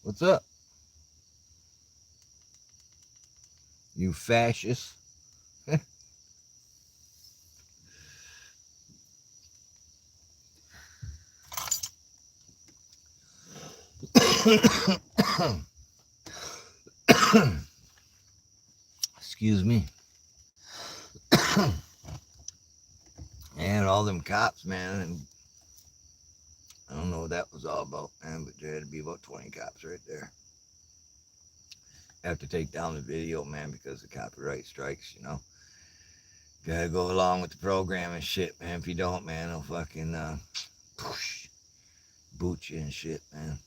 What's up? You fascist. Excuse me. And all them cops, man, and I don't know what that was all about, man, but there had to be about 20 cops right there. Have to take down the video, man, because of copyright strikes. Gotta go along with the program and shit, man. If you don't, man, they'll fucking boot you and shit, man.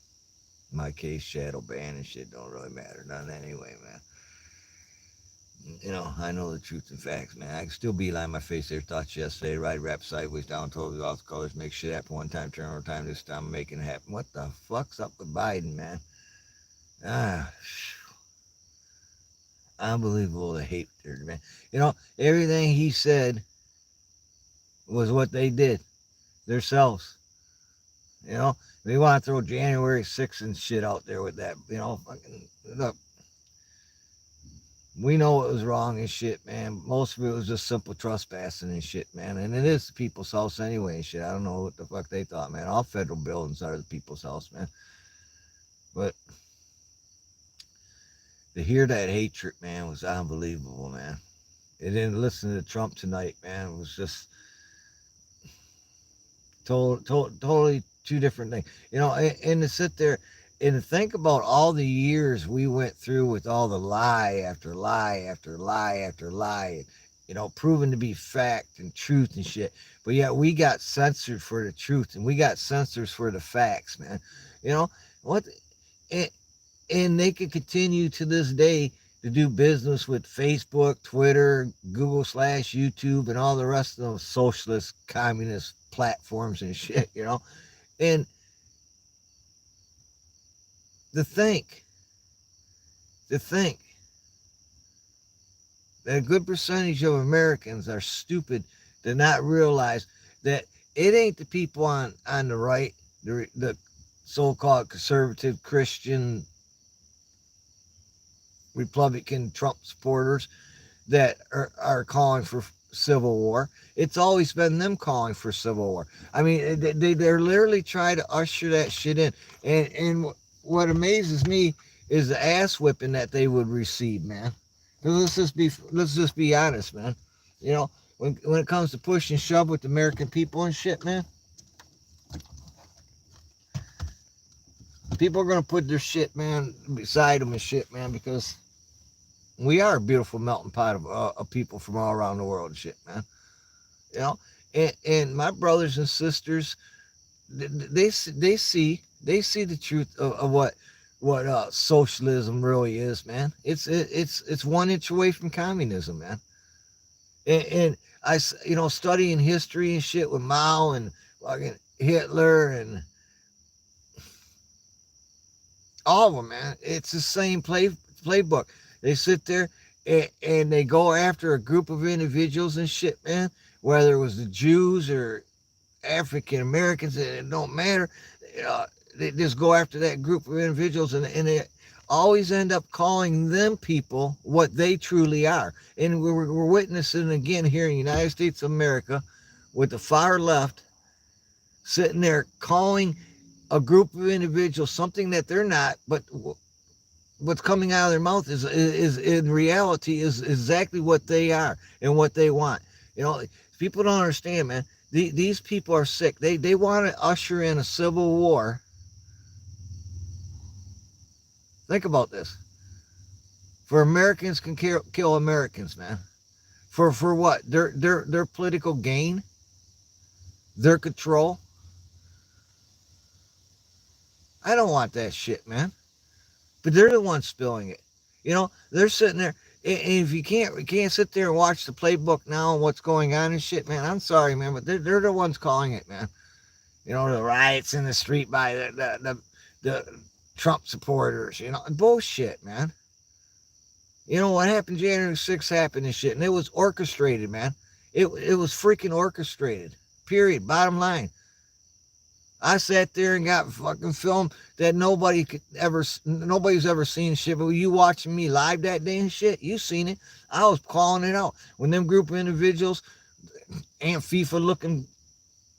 In my case, shadow ban and shit don't really matter none anyway, man. I know the truth and facts, man. I can still beeline my face there. Thoughts yesterday, ride rap sideways down, totally off the colors, make shit happen one time, turn over time, this time I'm making it happen. What the fuck's up with Biden, man? Ah, unbelievable the hate there, man. Everything he said was what they did themselves. They want to throw January 6th and shit out there with that. Fucking look. We know it was wrong and shit, man. Most of it was just simple trespassing and shit, man. And it is the people's house anyway and shit. I don't know what the fuck they thought, man. All federal buildings are the people's house, man. But to hear that hatred, man, was unbelievable, man. And then listen to Trump tonight, man, it was just totally two different things. And to sit there and to think about all the years we went through with all the lie after lie after lie after lie, proven to be fact and truth and shit. But yet we got censored for the truth and we got censors for the facts, man. What? And they could continue to this day to do business with Facebook, Twitter, Google/YouTube, and all the rest of those socialist, communist platforms and shit, And to think that a good percentage of Americans are stupid to not realize that it ain't the people on the right, the so-called conservative Christian Republican Trump supporters that are calling for civil war. It's always been them calling for civil war. I mean, they're literally trying to usher that shit in. And what amazes me is the ass whipping that they would receive, man. Let's just be honest, man. When it comes to push and shove with the American people and shit, man, people are gonna put their shit, man, beside them and shit, man, because we are a beautiful melting pot of people from all around the world and shit, man. And my brothers and sisters, they see the truth of what socialism really is, man. It's 1 inch away from communism, man. And I, studying history and shit with Mao and fucking Hitler and all of them, man. It's the same playbook. They sit there and they go after a group of individuals and shit, man. Whether it was the Jews or African Americans, it don't matter. They just go after that group of individuals and they always end up calling them people what they truly are. And we're witnessing again here in the United States of America with the far left sitting there calling a group of individuals something that they're not, but what's coming out of their mouth is in reality is exactly what they are and what they want. People don't understand, man. These people are sick. They want to usher in a civil war. Think about this. For Americans can kill Americans, man. For what? Their political gain, their control. I don't want that shit, man. But they're the ones spilling it. They're sitting there. And if you can't sit there and watch the playbook now and what's going on and shit, man, I'm sorry, man, but they're the ones calling it, man. The riots in the street by the Trump supporters, bullshit, man. What happened January 6th happened and shit, and it was orchestrated, man. It was freaking orchestrated, period, bottom line. I sat there and got fucking film that nobody's ever seen shit. But you watching me live that day and shit, you seen it. I was calling it out when them group of individuals, Antifa looking,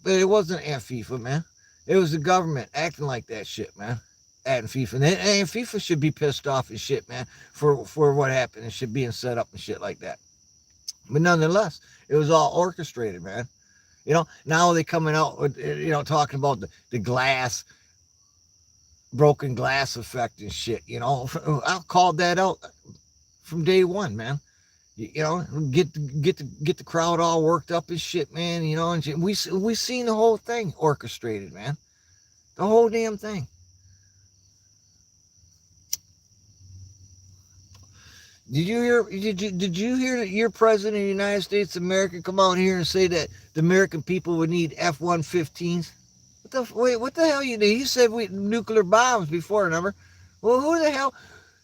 but it wasn't Antifa, man. It was the government acting like that shit, man. Antifa, and Antifa should be pissed off and shit, man, for what happened and shit being set up and shit like that. But nonetheless, it was all orchestrated, man. Now they coming out with, talking about the glass, broken glass effect and shit. I called that out from day one, man. Get the crowd all worked up and shit, man. And shit. We seen the whole thing orchestrated, man. The whole damn thing. Did you hear that your president of the United States of America come out here and say that the American people would need F-115s? What the hell you did? He said we nuclear bombs before, remember? Well, who the hell?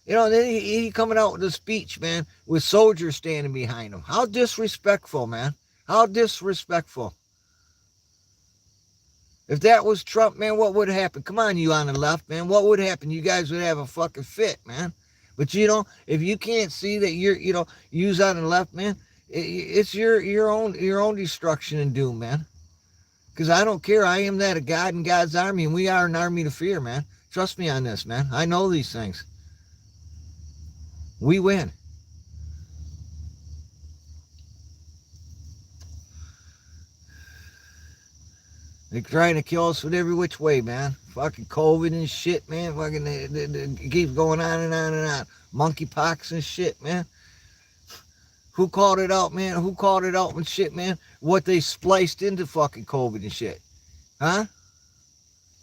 Then he coming out with a speech, man, with soldiers standing behind him. How disrespectful, man. How disrespectful. If that was Trump, man, what would happen? Come on, you on the left, man. What would happen? You guys would have a fucking fit, man. But if you can't see that you's on the left, man, it's your own destruction and doom, man. Because I don't care. I am that of God and God's army, and we are an army to fear, man. Trust me on this, man. I know these things. We win. They're trying to kill us with every which way, man. Fucking COVID and shit, man. Fucking it keeps going on and on and on. Monkeypox and shit, man. Who called it out, man? Who called it out and shit, man? What they spliced into fucking COVID and shit. Huh?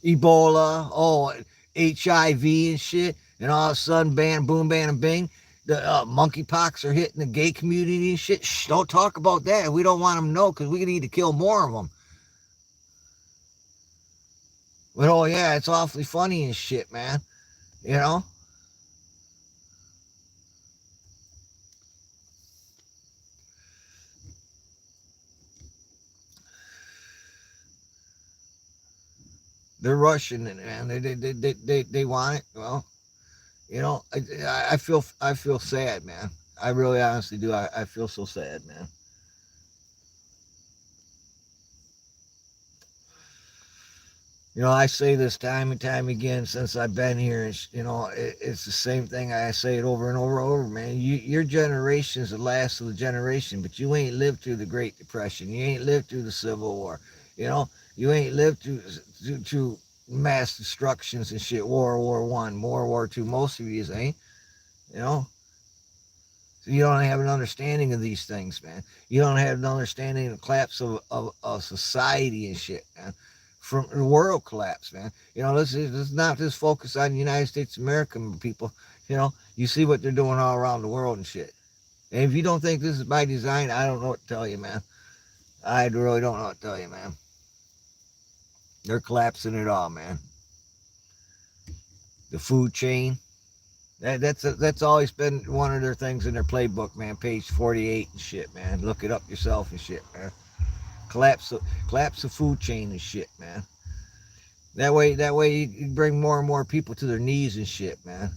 Ebola, HIV and shit. And all of a sudden, bam, boom, bam, and bing. The monkeypox are hitting the gay community and shit. Shh, don't talk about that. We don't want them to know because we need to kill more of them. But yeah, it's awfully funny and shit, man. They're rushing it, man. They want it. Well, I feel sad, man. I really honestly do. I feel so sad, man. I say this time and time again since I've been here. It's the same thing. I say it over and over and over, man. Your generation is the last of the generation, but you ain't lived through the Great Depression. You ain't lived through the Civil War. You ain't lived through mass destructions and shit. World War I, World War II. Most of you ain't. So you don't have an understanding of these things, man. You don't have an understanding of the collapse of society and shit, man. From the world collapse, man. Let's not just focus on the United States of America, people. You see what they're doing all around the world and shit. And if you don't think this is by design, I don't know what to tell you, man. I really don't know what to tell you, man. They're collapsing it all, man. The food chain. That's always been one of their things in their playbook, man. Page 48 and shit, man. Look it up yourself and shit, man. Collapse the food chain and shit, man. That way you bring more and more people to their knees and shit, man.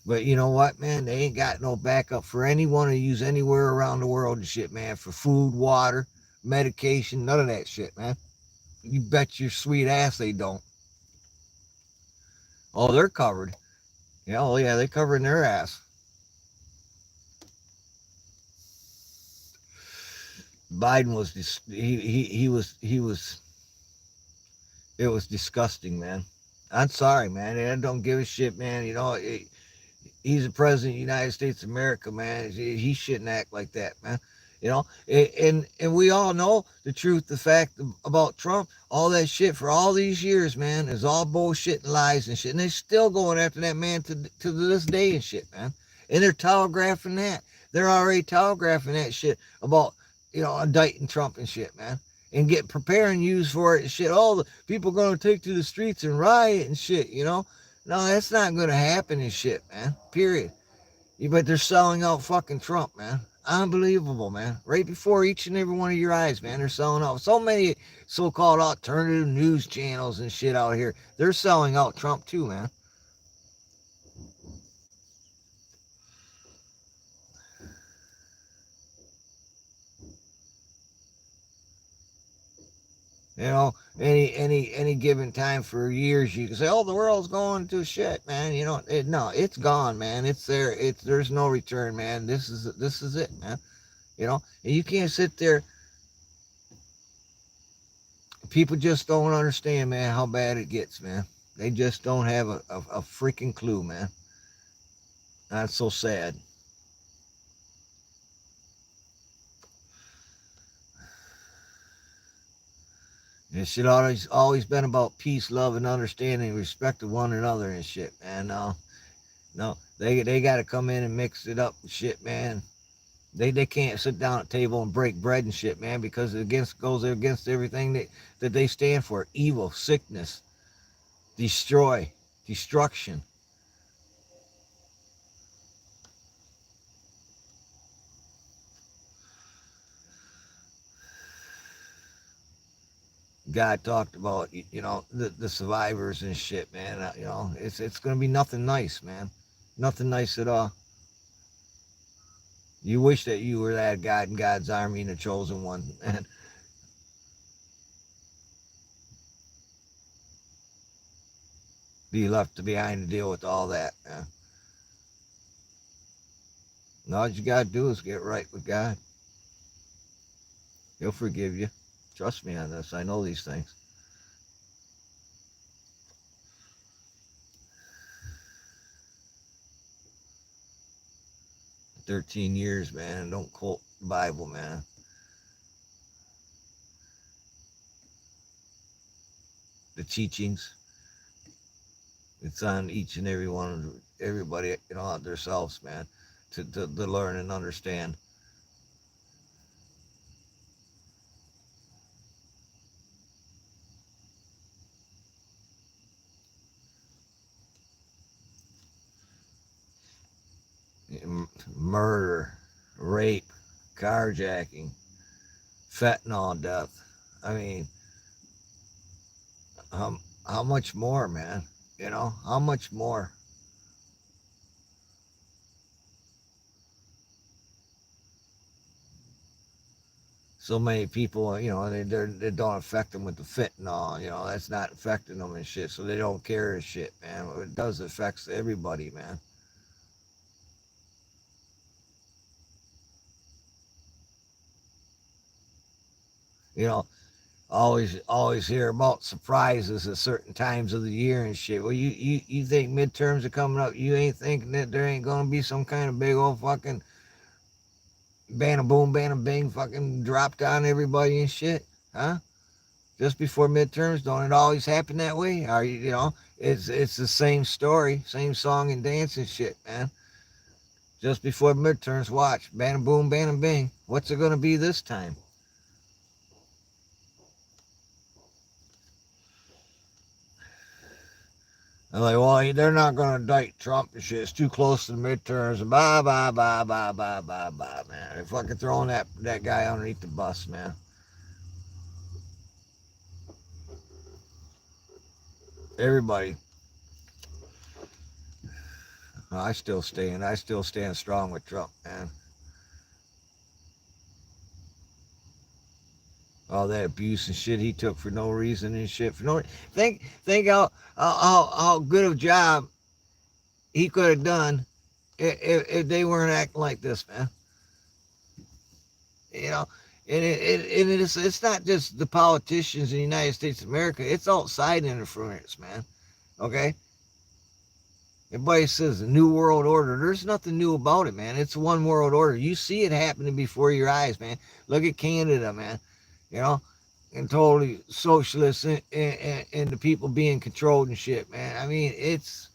But you know what, man? They ain't got no backup for anyone to use anywhere around the world and shit, man. For food, water, medication, none of that shit, man. You bet your sweet ass they don't. Oh, they're covered. Yeah, they're covering their ass. Biden was it was disgusting, man. I'm sorry, man. I don't give a shit, man. He's the president of the United States of America, man. He shouldn't act like that, man. And we all know the truth, the fact about Trump, all that shit for all these years, man, is all bullshit and lies and shit. And they're still going after that man to this day and shit, man. And they're telegraphing that. They're already telegraphing that shit about, indicting Trump and shit, man. And preparing you for it and shit. All the people going to take to the streets and riot and shit, No, that's not going to happen and shit, man. Period. But they're selling out fucking Trump, man. Unbelievable, man. Right before each and every one of your eyes, man. They're selling out. So many so-called alternative news channels and shit out here. They're selling out Trump too, man. You know, any given time for years, you can say, "Oh, the world's going to shit, man." You know, no, it's gone, man. It's there. It's there's no return, man. This is it, man. You know, and you can't sit there. People just don't understand, man, how bad it gets, man. They just don't have a freaking clue, man. That's so sad. It should always been about peace, love, and understanding, respect of one another and shit, man. No, they got to come in and mix it up and shit, man. They can't sit down at the table and break bread and shit, man, because it goes against everything that they stand for: evil, sickness, destroy, destruction. God talked about, the survivors and shit, man. It's gonna be nothing nice, man. Nothing nice at all. You wish that you were that God in God's army and the chosen one, and be left behind to deal with all that, man. And all you gotta do is get right with God. He'll forgive you. Trust me on this. I know these things. 13 years, man. Don't quote the Bible, man. The teachings. It's on each and every one of everybody, out themselves, man, to learn and understand. Murder, rape, carjacking, fentanyl death. I mean, how much more, man? How much more? So many people, they don't affect them with the fentanyl. That's not affecting them and shit. So they don't care and shit, man. It does affects everybody, man. You know, always hear about surprises at certain times of the year and shit. Well, you think midterms are coming up? You ain't thinking that there ain't gonna be some kind of big old fucking bana boom, bana bing, fucking dropped on everybody and shit, huh? Just before midterms, don't it always happen that way? Are it's the same story, same song and dance and shit, man. Just before midterms, watch bana boom, bana bing. What's it gonna be this time? And like, well, they're not going to indict Trump and shit. It's too close to the midterms. And blah, blah, blah, blah, blah, blah, blah, man. They're fucking throwing that guy underneath the bus, man. Everybody. I still stand strong with Trump, man. All that abuse and shit he took for no reason and shit. For no think how good of a job he could have done if they weren't acting like this, man. You know, it's not just the politicians in the United States of America. It's outside interference, man. Okay, everybody says the new world order. There's nothing new about it, man. It's one world order. You see it happening before your eyes, man. Look at Canada, man. You know, and totally socialist and the people being controlled and shit, man. I mean, it's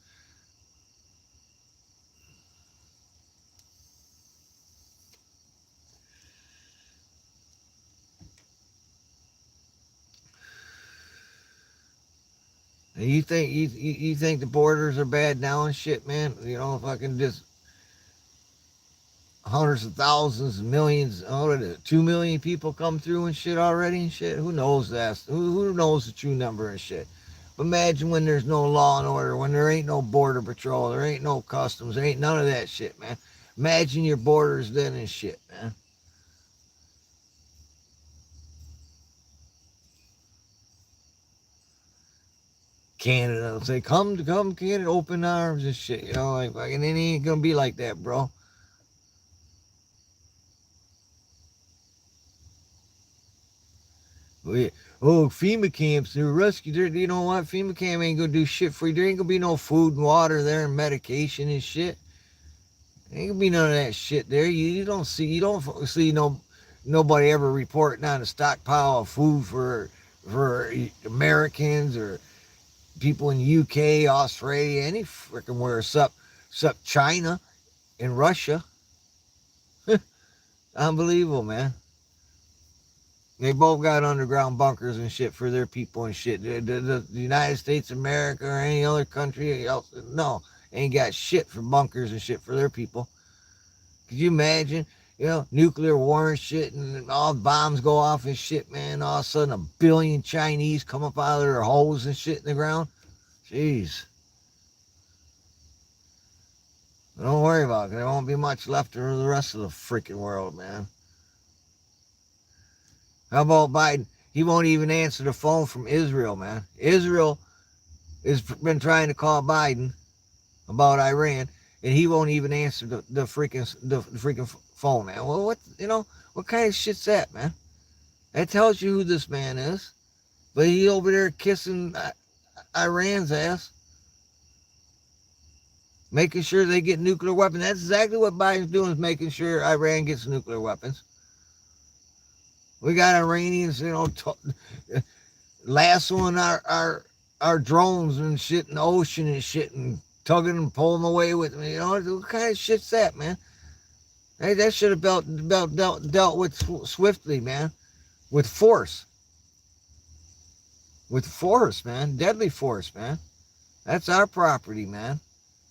you think the borders are bad now and shit, man. If I can just hundreds of thousands, millions, 2 million people come through and shit already and shit. Who knows that? Who knows the true number and shit? But imagine when there's no law and order, when there ain't no border patrol, there ain't no customs, there ain't none of that shit, man. Imagine your borders then and shit, man. Canada will say, come, Canada, open arms and shit, you know, like, fucking, it ain't gonna be like that, bro. Oh, FEMA camps, they're rescue. You know what? FEMA camp ain't gonna do shit for you. There ain't gonna be no food and water there and medication and shit. Ain't gonna be none of that shit there. You don't see nobody ever reporting on a stockpile of food for Americans or people in the UK, Australia, any freaking where, except China and Russia. Unbelievable, man. They both got underground bunkers and shit for their people and shit. The United States of America or any other country else, no, ain't got shit for bunkers and shit for their people. Could you imagine, nuclear war and shit, and all bombs go off and shit, man? All of a sudden, a billion Chinese come up out of their holes and shit in the ground. Jeez. Don't worry about it. There won't be much left for the rest of the freaking world, man. How about Biden? He won't even answer the phone from Israel, man. Israel has been trying to call Biden about Iran, and he won't even answer the freaking phone, man. Well, what kind of shit's that, man? That tells you who this man is. But he over there kissing Iran's ass, making sure they get nuclear weapons. That's exactly what Biden's doing, is making sure Iran gets nuclear weapons. We got Iranians, lassoing our drones and shit in the ocean and shit, and tugging and pulling away with them. What kind of shit's that, man? Hey, that should have dealt with swiftly, man, with force. With force, man, deadly force, man. That's our property, man.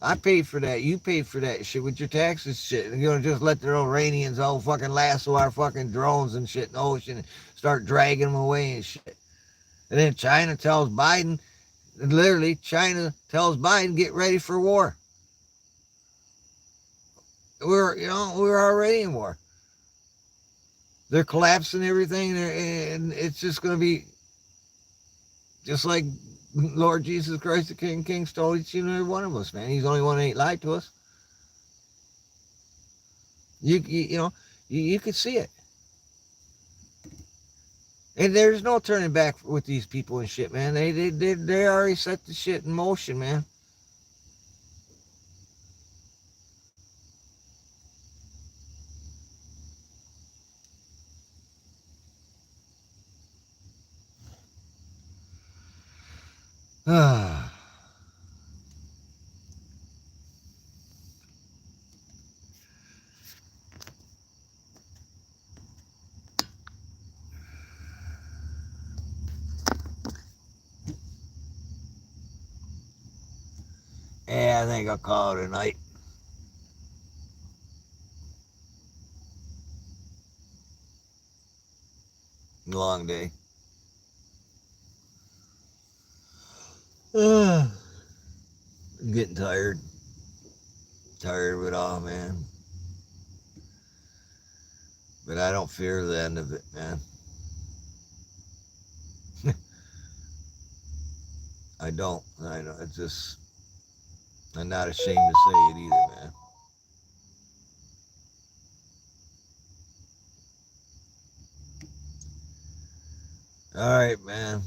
I paid for that. You paid for that shit with your taxes, shit. And you're gonna just let the Iranians all fucking lasso our fucking drones and shit in the ocean and start dragging them away and shit. And then China tells Biden, get ready for war. We're already in war. They're collapsing everything, and it's just gonna be just like Lord Jesus Christ, the King of Kings, told each and every one of us, man. He's the only one that ain't lied to us. You could see it. And there's no turning back with these people and shit, man. They already set the shit in motion, man. Ah. Yeah, I think I'll call it a night. Long day. I'm getting tired. Tired of it all, man. But I don't fear the end of it, man. I don't. It's just, I'm not ashamed to say it either, man. All right, man.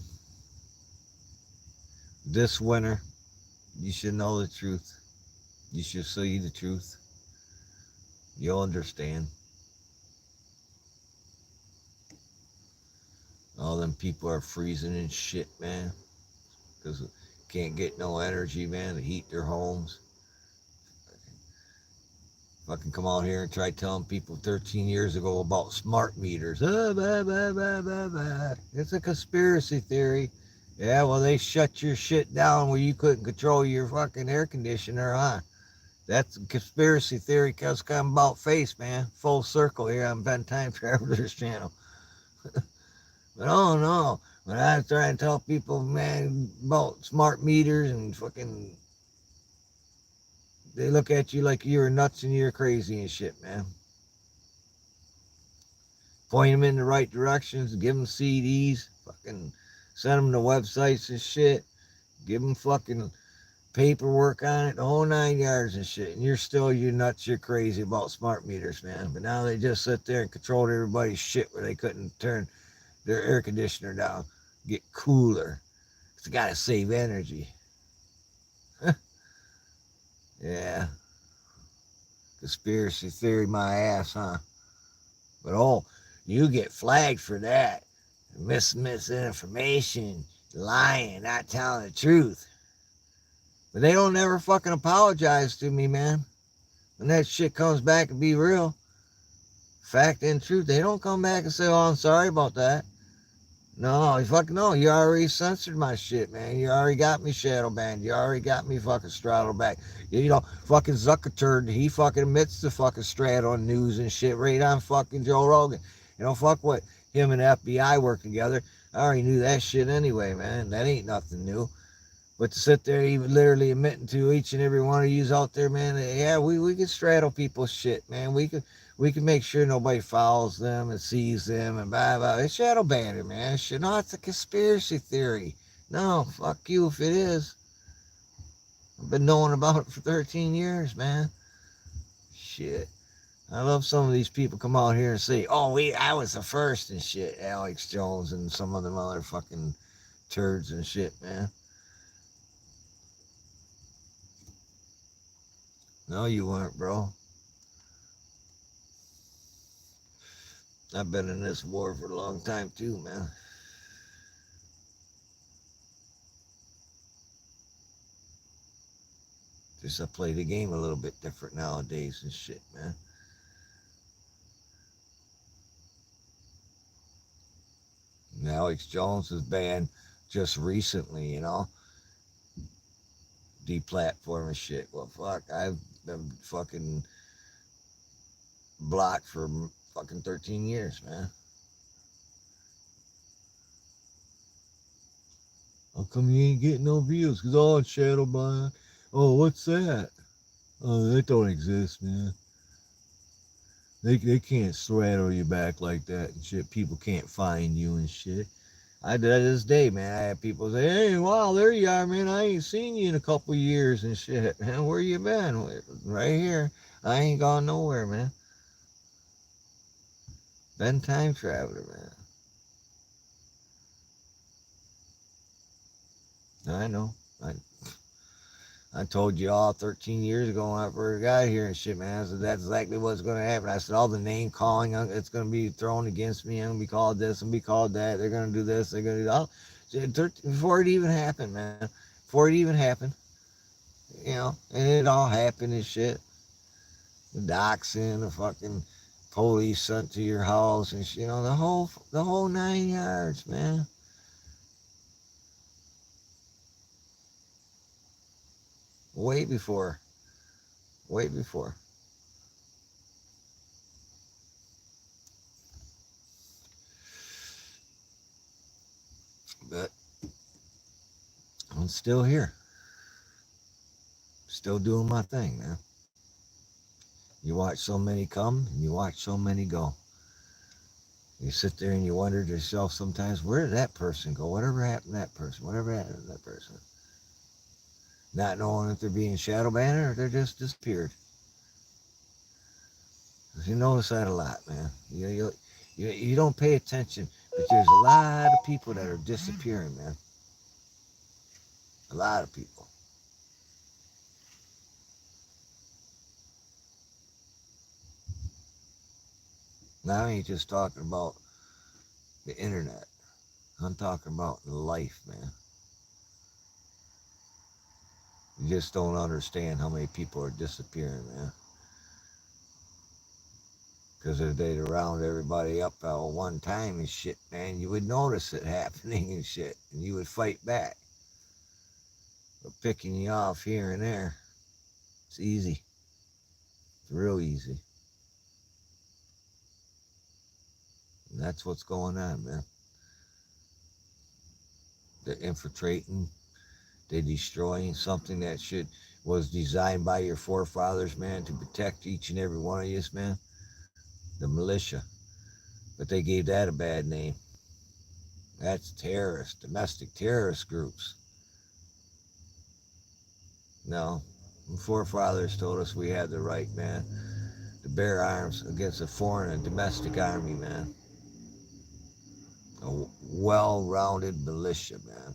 This winter, you should know the truth. You should see the truth. You'll understand. All them people are freezing and shit, man. Because can't get no energy, man, to heat their homes. Fucking come out here and try telling people 13 years ago about smart meters. Blah, blah, blah, blah, blah. It's a conspiracy theory. Yeah, well, they shut your shit down where you couldn't control your fucking air conditioner, huh? That's a conspiracy theory because I'm about face, man. Full circle here on Ben Time Travelers channel. But oh no, when I try and tell people, man, about smart meters and fucking, they look at you like you're nuts and you're crazy and shit, man. Point them in the right directions, give them CDs, fucking send them to websites and shit, give them fucking paperwork on it, the whole 9 yards and shit. And you're nuts, you're crazy about smart meters, man. But now they just sit there and controlled everybody's shit where they couldn't turn their air conditioner down, get cooler. It's got to save energy. Yeah, conspiracy theory, my ass, huh? But oh, you get flagged for that. Misinformation, lying, not telling the truth. But they don't ever fucking apologize to me, man. When that shit comes back and be real, fact and truth, they don't come back and say, oh, I'm sorry about that. No, fuck no. You already censored my shit, man. You already got me shadow banned. You already got me fucking straddled back. You know, fucking Zuckerturd, he fucking admits to fucking straddle on news and shit right on fucking Joe Rogan. You know, fuck what him and the FBI work together. I already knew that shit anyway, man. That ain't nothing new. But to sit there even literally admitting to each and every one of yous out there, man, yeah, we can straddle people's shit, man. We can make sure nobody follows them and sees them and blah blah. It's shadow banner, man. Shit, no, it's a conspiracy theory. No, fuck you if it is. I've been knowing about it for 13 years, man. Shit. I love some of these people come out here and say, oh, I was the first and shit. Alex Jones and some of them other fucking turds and shit, man. No, you weren't, bro. I've been in this war for a long time too, man. Just I play the game a little bit different nowadays and shit, man. And Alex Jones was banned just recently, you know, deplatform and shit. Well, fuck, I've been fucking blocked for fucking 13 years, man. How come you ain't getting no views? Cause all shadow ban. Oh, what's that? Oh, that don't exist, man. They can't straddle you back like that and shit. People can't find you and shit. I did that this day, man. I had people say, hey, wow, there you are, man. I ain't seen you in a couple years and shit. Man, where you been? Right here. I ain't gone nowhere, man. Been time traveler, man. I know. I told you all 13 years ago when I first got here and shit, man. I said, that's exactly what's going to happen. I said, all the name calling, it's going to be thrown against me. I'm going to be called this and be called that. They're going to do this. They're going to do that. Before it even happened, man. Before it even happened, you know, and it all happened and shit. The doxing, the fucking police sent to your house and shit, you know, the whole 9 yards, man. Way before. Way before. But I'm still here. Still doing my thing, man. You watch so many come and you watch so many go. You sit there and you wonder to yourself sometimes, where did that person go? Whatever happened to that person? Whatever happened to that person? Not knowing if they're being shadow banned or they're just disappeared. You notice that a lot, man. You don't pay attention, but there's a lot of people that are disappearing, man. A lot of people. Now I ain't just talking about the internet. I'm talking about life, man. You just don't understand how many people are disappearing, man. Because if they'd round everybody up at one time and shit, man, you would notice it happening and shit, and you would fight back. But picking you off here and there, it's easy. It's real easy. And that's what's going on, man. They're infiltrating, they're destroying something that was designed by your forefathers, man, to protect each and every one of you, man. The militia. But they gave that a bad name. That's terrorists, domestic terrorist groups. No, the forefathers told us we had the right, man, to bear arms against a foreign and domestic army, man. A well-rounded militia, man.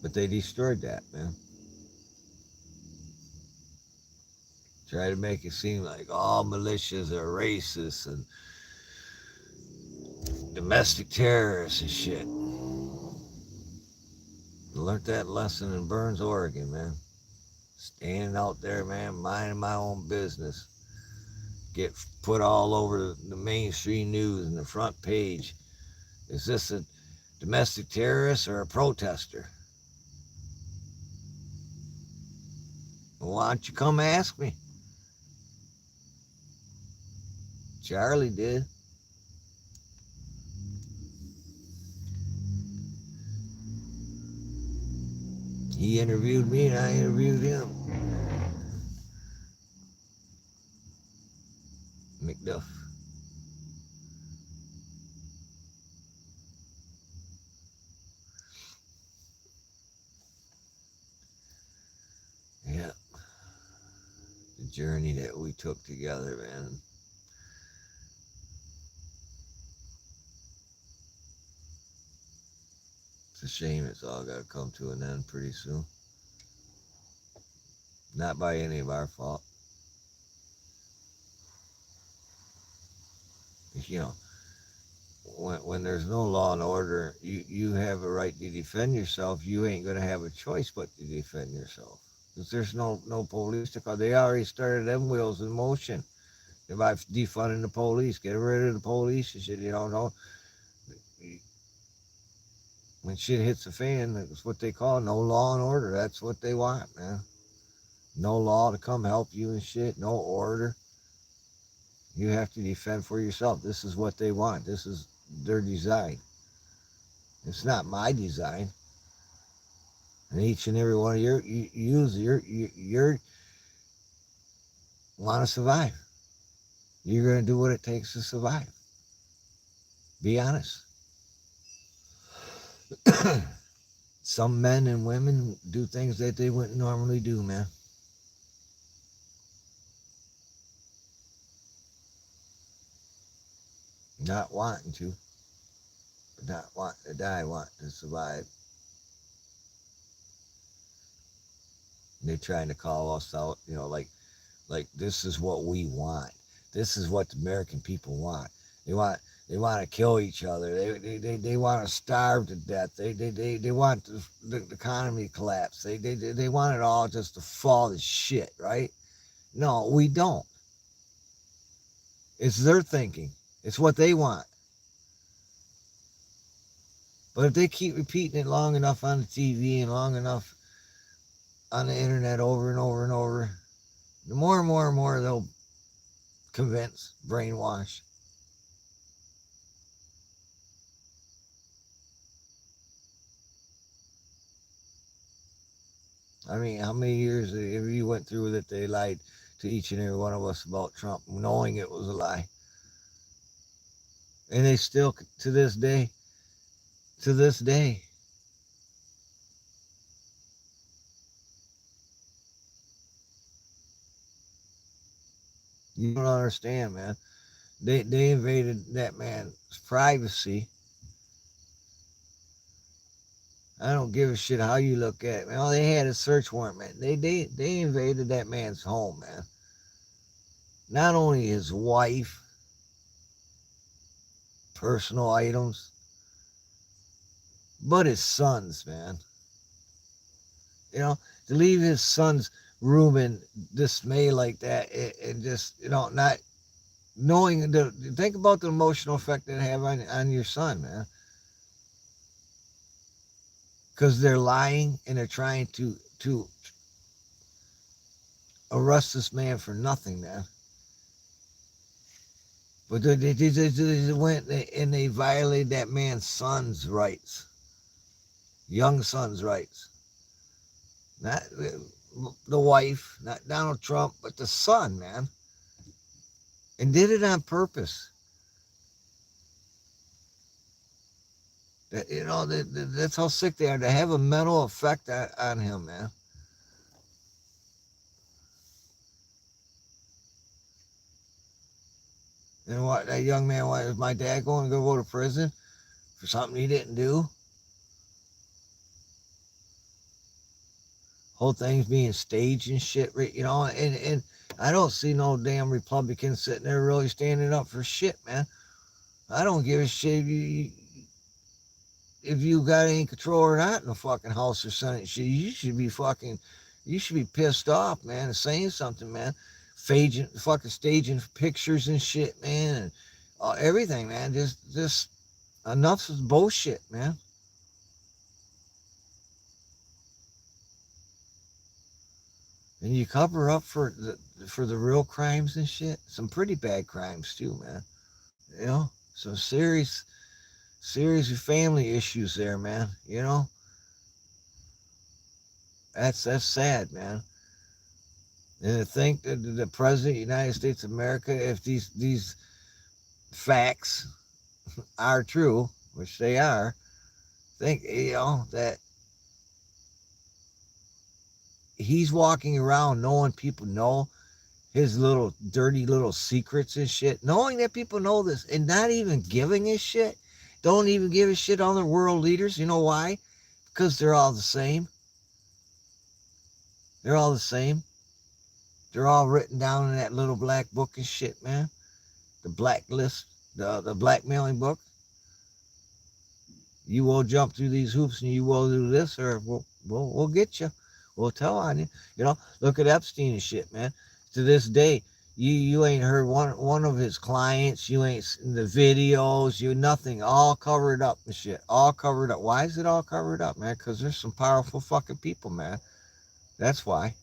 But they destroyed that, man. Try to make it seem like all militias are racist and domestic terrorists and shit. I learned that lesson in Burns, Oregon, man. Standing out there, man, minding my own business. Get put all over the mainstream news and the front page. Is this a domestic terrorist or a protester? Well, why don't you come ask me? Charlie did. He interviewed me and I interviewed him. McDuff. Yeah. The journey that we took together, man. It's a shame it's all got to come to an end pretty soon. Not by any of our fault. You know, when there's no law and order, you have a right to defend yourself. You ain't going to have a choice but to defend yourself. Because there's no police to call. They already started them wheels in motion. By defunding the police, get rid of the police and shit, you know. When shit hits the fan, that's what they call no law and order. That's what they want, man. No law to come help you and shit. No order. You have to defend for yourself. This is what they want. This is their design. It's not my design. And each and every one of your want to survive. You're going to do what it takes to survive. Be honest. Some men and women do things that they wouldn't normally do, man. Not wanting to, but not wanting to die, wanting to survive. And they're trying to call us out, you know, like this is what we want. This is what the American people want. They want to kill each other. They want to starve to death. They want the economy to collapse. They want it all just to fall to shit, right? No, we don't. It's their thinking. It's what they want. But if they keep repeating it long enough on the TV and long enough on the internet over and over and over, the more and more and more they'll convince, brainwash. I mean, how many years have you went through that they lied to each and every one of us about Trump, knowing it was a lie? And they still, to this day, you don't understand, man. They invaded that man's privacy. I don't give a shit how you look at it, man. All they had a search warrant, man. They invaded that man's home, man. Not only his wife, personal items, but his sons, man. You know, to leave his son's room in dismay like that, and just, you know, not knowing think about the emotional effect it have on your son, man. because they're lying and they're trying to arrest this man for nothing, man. But they went and they violated that man's son's rights, young son's rights. Not the wife, not Donald Trump, but the son, man. And did it on purpose. That, that's how sick they are. To have a mental effect on him, man. And what that young man, why is my dad going to go to prison for something he didn't do? Whole thing's being staged and shit, and I don't see no damn Republicans sitting there really standing up for shit, man. I don't give a shit if you got any control or not in the fucking House or Senate shit. You should be pissed off, man, and saying something, man. Fucking staging pictures and shit, man, and everything, man. Just enough is bullshit, man. And you cover up for the real crimes and shit. Some pretty bad crimes too, man. Some serious family issues there, man. That's sad, man. And to think that the president of the United States of America, if these facts are true, which they are, think that he's walking around knowing people know his little dirty little secrets and shit, knowing that people know this and not even giving a shit. Don't even give a shit on the world leaders. You know why? Because they're all the same. They're all the same. They're all written down in that little black book and shit, man. The blacklist, the blackmailing book. You will jump through these hoops and you will do this, or we'll get you. We'll tell on you. Look at Epstein and shit, man. To this day, you ain't heard one of his clients. You ain't seen the videos. Nothing. All covered up and shit. All covered up. Why is it all covered up, man? Because there's some powerful fucking people, man. That's why.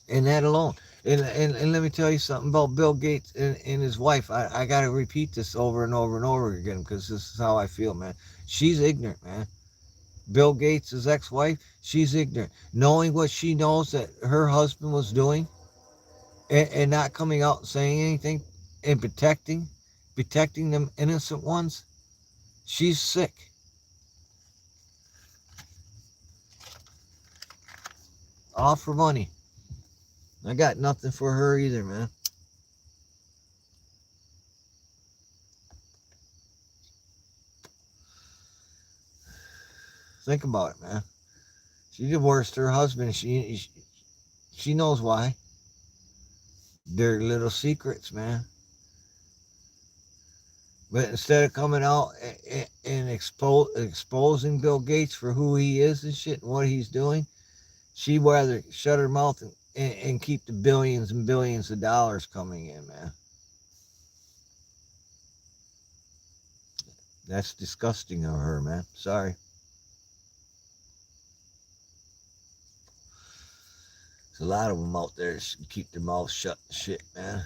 And that alone. And let me tell you something about Bill Gates and his wife. I got to repeat this over and over and over again because this is how I feel, man. She's ignorant, man. Bill Gates' ex-wife, she's ignorant. Knowing what she knows that her husband was doing and not coming out and saying anything and protecting them innocent ones, she's sick. All for money. I got nothing for her either, man. Think about it, man. She divorced her husband. She knows why. Dirty little secrets, man. But instead of coming out and exposing Bill Gates for who he is and shit and what he's doing, she'd rather shut her mouth and keep the billions and billions of dollars coming in, man. That's disgusting of her, man. Sorry. There's a lot of them out there that keep their mouths shut and shit, man.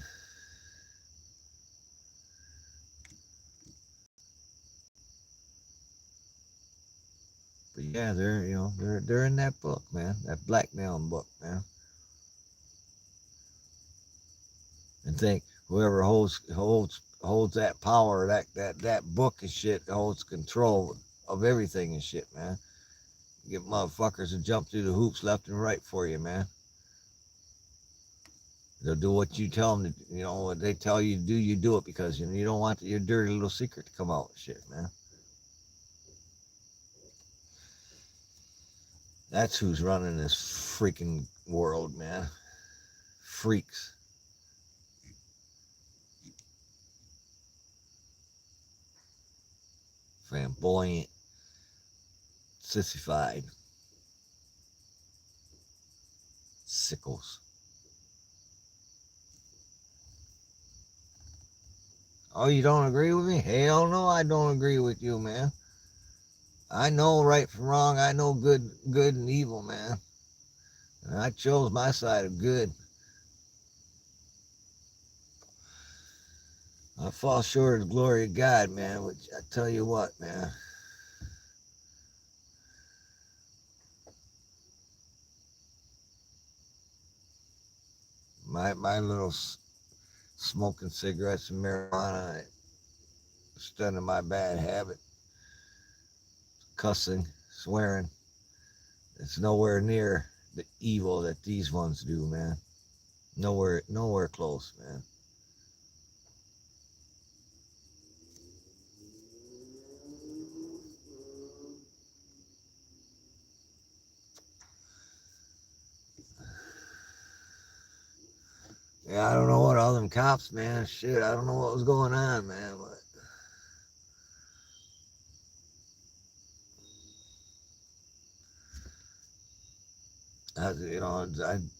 But yeah, they're in that book, man. That blackmailing book, man. And think whoever holds that power, that book and shit, holds control of everything and shit, man. Get motherfuckers to jump through the hoops left and right for you, man. They'll do what you tell them to, what they tell you to do, you do it because you don't want your dirty little secret to come out and shit, man. That's who's running this freaking world, man. Freaks. Flamboyant. Sissified. Sickles. Oh, you don't agree with me? Hell no, I don't agree with you, man. I know right from wrong. I know good and evil, man. And I chose my side of good. I fall short of the glory of God, man. Which I tell you what, man. My little smoking cigarettes and marijuana instead of my bad habit, cussing, swearing. It's nowhere near the evil that these ones do, man. Nowhere close, man. Yeah, I don't know what all them cops, man. Shit, I don't know what was going on, man. But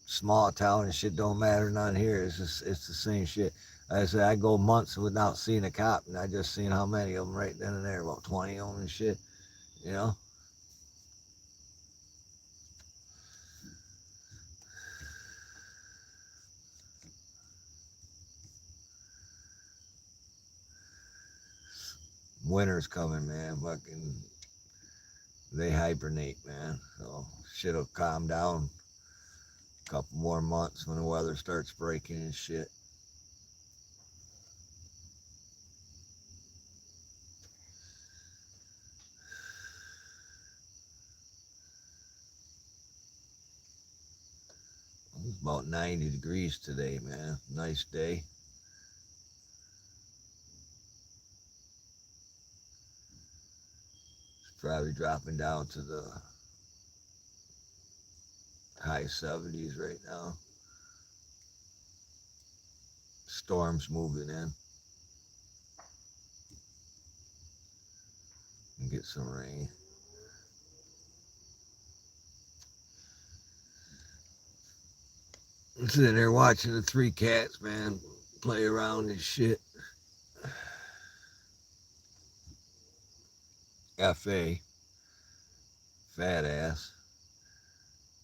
small town and shit don't matter none here. It's the same shit. Like I said, I go months without seeing a cop, and I just seen how many of them right then and there, about 20 of them and shit. You know, winter's coming, man. Fucking, they hibernate, man. So shit'll calm down a couple more months when the weather starts breaking and shit. It's about 90 degrees today, man. Nice day. It's probably dropping down to the high 70s right now. Storm's moving in. And get some rain. I'm sitting there watching the three cats, man, play around and shit. F.A., fat ass,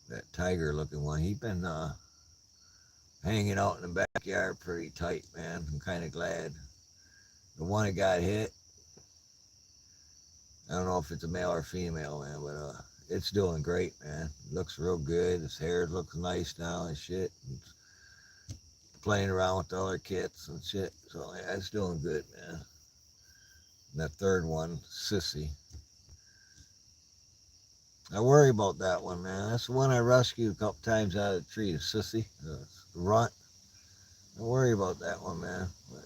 that tiger looking one, he been hanging out in the backyard pretty tight, man. I'm kind of glad. The one that got hit, I don't know if it's a male or female, man, but it's doing great, man. It looks real good. His hair looks nice now and shit. And playing around with the other kits and shit. So yeah, it's doing good, man. And that third one, Sissy. I worry about that one, man. That's the one I rescued a couple times out of the tree, the Sissy, the runt. I worry about that one, man. But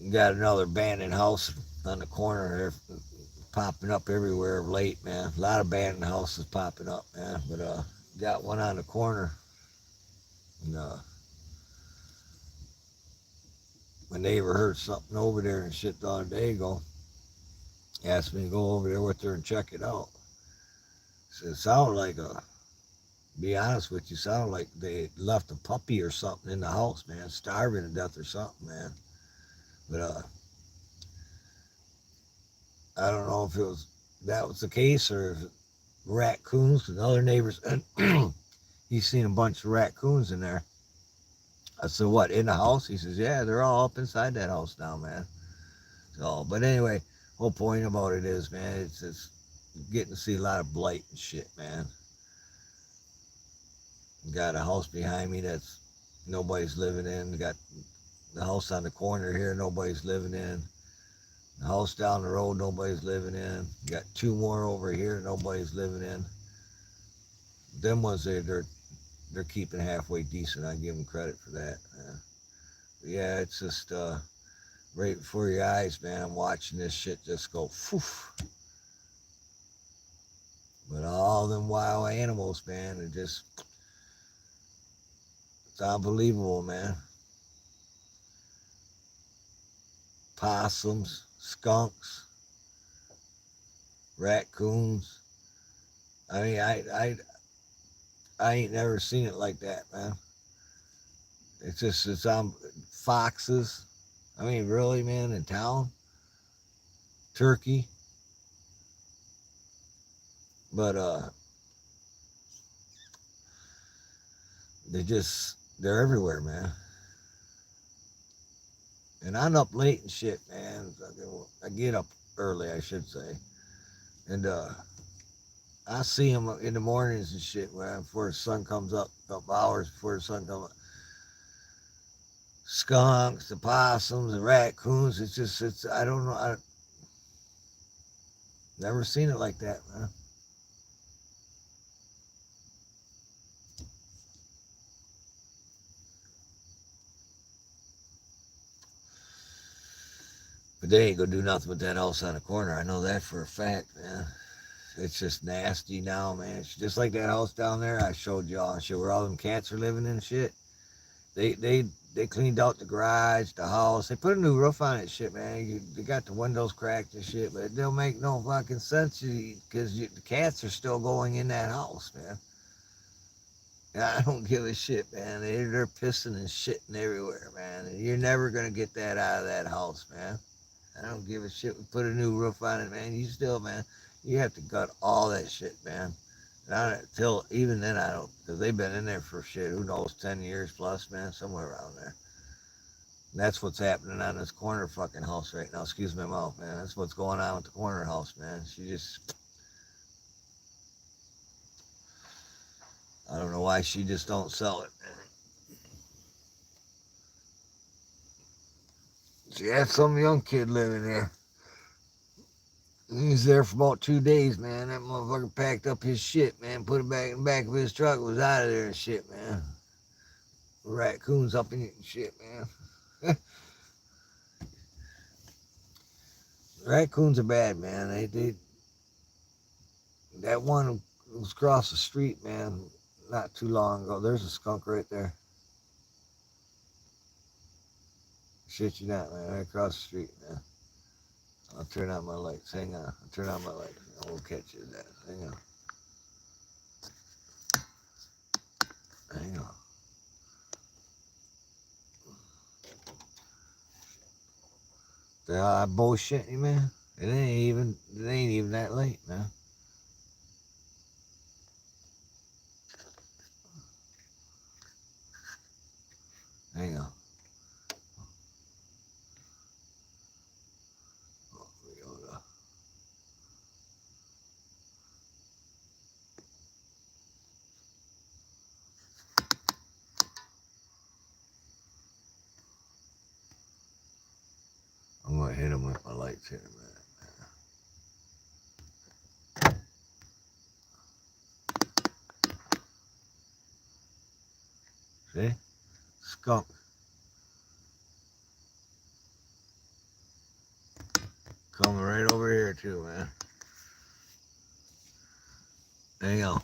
you got another abandoned house on the corner there popping up everywhere of late, man. A lot of abandoned houses popping up, man. But got one on the corner. And my neighbor heard something over there and shit the other day ago. Asked me to go over there with her and check it out. So it sounded like be honest with you, sounded like they left a puppy or something in the house, man, starving to death or something, man. But I don't know if it was that was the case or if raccoons. Because other neighbors, he's seen a bunch of raccoons in there. I said, "What in the house?" He says, "Yeah, they're all up inside that house now, man." So, but anyway, whole point about it is, man, it's getting to see a lot of blight and shit, man. Got a house behind me that's nobody's living in. Got the house on the corner here nobody's living in. The house down the road nobody's living in. Got two more over here nobody's living in. Them ones they're keeping halfway decent. I give them credit for that. Yeah, it's just right before your eyes, man. I'm watching this shit just go poof. But all them wild animals, man, are just it's unbelievable, man. Possums, skunks, raccoons. I mean, I I ain't never seen it like that, man. It's on foxes. I mean, really, man, in town, turkey, but they're everywhere, man. And I'm up late and shit, man. I get up early, I should say, and I see them in the mornings and shit, man. Before the sun comes up, a couple hours before the sun comes up. Skunks, the possums, the raccoons. It's. I don't know. I never seen it like that, man. But they ain't gonna do nothing with that house on the corner. I know that for a fact, man. It's just nasty now, man. It's just like that house down there I showed y'all and shit, where all them cats are living and shit. They they they cleaned out the garage, the house. They put a new roof on it, shit, man. They got the windows cracked and shit, but it don't make no fucking sense because the cats are still going in that house, man. And I don't give a shit, man. They're pissing and shitting everywhere, man. And you're never gonna get that out of that house, man. I don't give a shit. We put a new roof on it, man. You still, man, you have to gut all that shit, man. And till even then, I don't, because they've been in there for shit. Who knows, 10 years plus, man, somewhere around there. And that's what's happening on this corner fucking house right now. Excuse my mouth, man. That's what's going on with the corner house, man. She just, I don't know why she just don't sell it, man. She had some young kid living there. He was there for about 2 days, man. That motherfucker packed up his shit, man. Put it back in the back of his truck. Was out of there and shit, man. Raccoons up in it and shit, man. Raccoons are bad, man. They that one was across the street, man, not too long ago. There's a skunk right there. Shit you not, man. Right across the street, man. I'll turn on my lights. Hang on. I'll turn on my lights. I will catch you that. Hang on. Hang on. The hell I bullshit you, man. It ain't even that late, man. Hang on. Oh, we go. I'm gonna hit him with my lights here in a minute. See? Skunk. Coming right over here too, man. Hang on.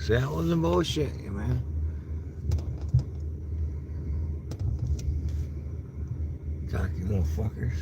See, I wasn't bullshitting you, man. Cocky motherfuckers.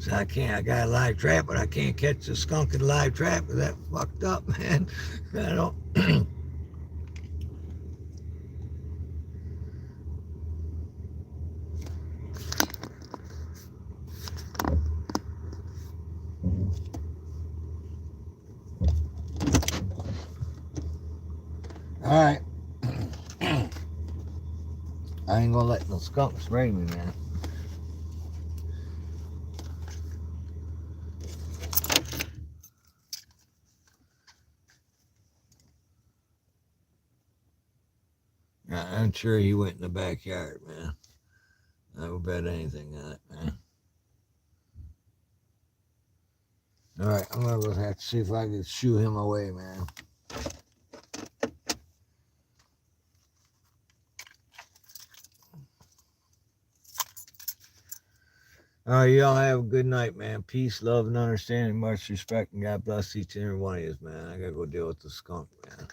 So I can't. I got a live trap, but I can't catch the skunk in a live trap. Cause that fucked up, man. I don't. All right. I ain't gonna let no skunk spray me, man. I'm sure he went in the backyard, man. I would bet anything on it, man. All right, I'm gonna have to see if I can shoo him away, man. All right, y'all have a good night, man. Peace, love, and understanding. Much respect, and God bless each and every one of you, man. I gotta go deal with the skunk, man.